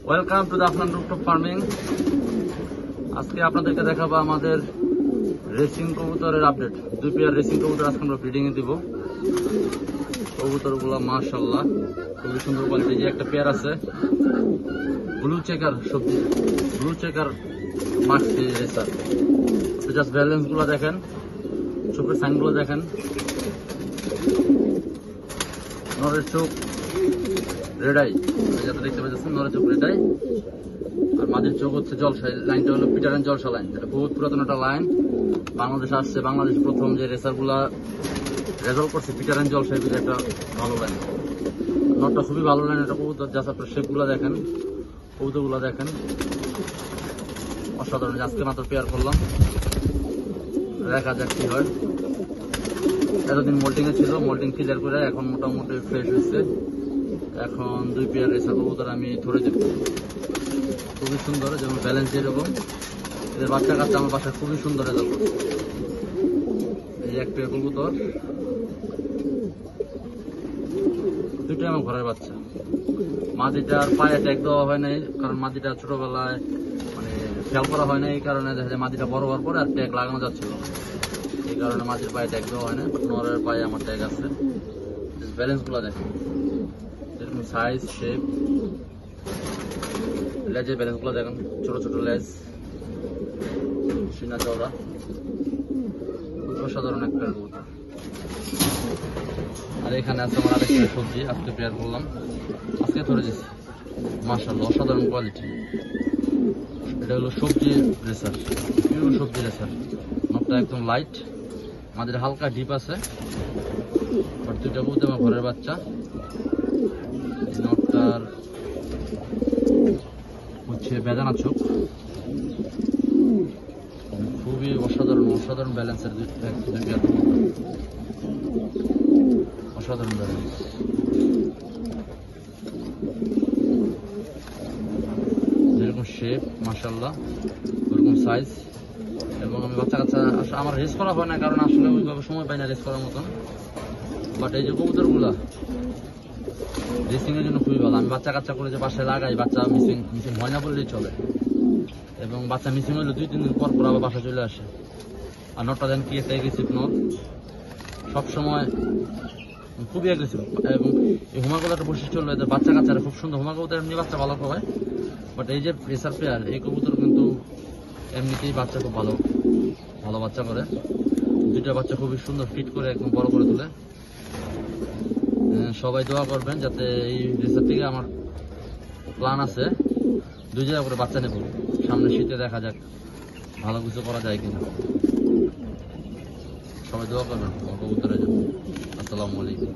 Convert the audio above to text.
Welcome to the Afnan rooftop farming. আজকে আপনাদেরকে দেখাবো আমাদের রেসিং কবুতরের আপডেট। 2 পেয়ার রেসিং কবুতর আজকে আমরা ব্রিডিং এ দিব। কবুতরগুলো মাশাআল্লাহ খুবই সুন্দর কোয়ালিটি। যে একটা পেয়ার আছে ব্লু চেকার সবজি, blue checker maxi racer. Just balance গুলো দেখেন, চোখের সাইন গুলো দেখেন। নরের চোখ রেডাই, যাতে দেখতে পাচ্ছেন নরের চোখ রেডাই। আর মাঝের চোখ হচ্ছে জলসাই। লাইনটা হলো পিটার এন্ড জলসা লাইন, এটা বহুত পুরাতন একটা লাইন। বাংলাদেশ আসছে, বাংলাদেশ প্রথম যে রেসার গুলা রেজল্ট করছে পিটার এন্ড জলসাই, একটা ভালো লাইন। নটটা খুবই ভালো লাইন এটা কবুতর। জাস্ট আপনার শেপ গুলা দেখেন, কবুতর গুলা দেখেন, অসাধারণ। আজকে মাত্র পেয়ার করলাম, দেখা যাক কি হয়। এতদিন মোল্টিং এ ছিল, মোল্টিং ক্লিয়ার করে এখন মোটামুটি ফ্রেশ হয়েছে। এখন 2 পেয়ার রেসার কবুতর আমি ধরে দেব। খুবই সুন্দর, যেমন ব্যালেন্স যেরকম। এদের বাচ্চা কাচ্চা আমার বাসায় খুবই সুন্দর রেজাল্ট করছে। এই এক পেয়ার কবুতর, দুইটাই আমার ঘরের বাচ্চা। মাদিটার পায়ে ট্যাগ দেওয়া হয় নাই, কারণ মাদিটা ছোটবেলায় মানে খেয়াল করা হয় না। এই কারণে দেখা যায় মাদিটা বড় হওয়ার পরে আর ট্যাগ লাগানো যাচ্ছিল, এই কারণে মাদির পায়ে ট্যাগ দেওয়া হয় না। বাট নরের পায়ে আমার ট্যাগ আছে। ব্যালেন্স গুলা দেখেন, এরকম সাইজ শেপ। লেজের ব্যালেন্স গুলো দেখেন, ছোট ছোট লেজ, সিনা চওড়া, অসাধারণ একটা কবুতর। আর এখানে আছে আমার আরেকটা সবজি, আজকে পেয়ার করলাম, আজকে ধরে দিচ্ছি। মাশাআল্লাহ অসাধারণ কোয়ালিটি। এটা হলো সবজি রেসার, পিওর সবজি রেসার। নটটা একদম লাইট, আমাদের হালকা ডিপ আছে। আর দুইটা কবুতর আমার ঘরের বাচ্চা। নটটার হচ্ছে বেদানা চোখ, খুবই অসাধারণ অসাধারণ ব্যালেন্সের অসাধারণ ব্যালেন্স। যেরকম শেপ মাশাআল্লাহ, ওরকম সাইজ। এবং আমি বাচ্চা কাচ্চা আমার রেস করা হয় না, কারণ আসলে ওইভাবে সময় পাই না রেস করার মতন। বাট এই যে কবুতরগুলা রেসিং এর জন্য খুবই ভালো। আমি বাচ্চা কাচ্চা করে যে বাসায় লাগাই, বাচ্চা মিসিং হয় না বললেই চলে। এবং বাচ্চা মিসিং হইলে 2-3 দিন পর পর আবার বাসা চলে আসে। আর নটটা দেন কি একটা এগ্রেসিভ নট, সবসময় খুবই এগ্রেসিভ। এবং এই হুমাকবুতরটা বৈশিষ্ট্য হলো এদের বাচ্চা কাচ্চারা খুব সুন্দর। হুমাকবুতর এমনি বাচ্চা ভালো খাওয়ায়, বাট এই যে রেসার পেয়ার এই কবুতর কিন্তু এমনিতেই বাচ্চা খুব ভালো ভালো বাচ্চা করে। দুইটা বাচ্চা খুবই সুন্দর ফিট করে একদম বড় করে তোলে। সবাই দোয়া করবেন যাতে এই রেসার থেকে আমার প্ল্যান আছে 2 জায়গা করে বাচ্চা নেব। সামনে শীতে দেখা যাক ভালো কিছু করা যায় কিনা। সবাই দোয়া করবেন কবুতরের জন্য। আসসালামু আলাইকুম।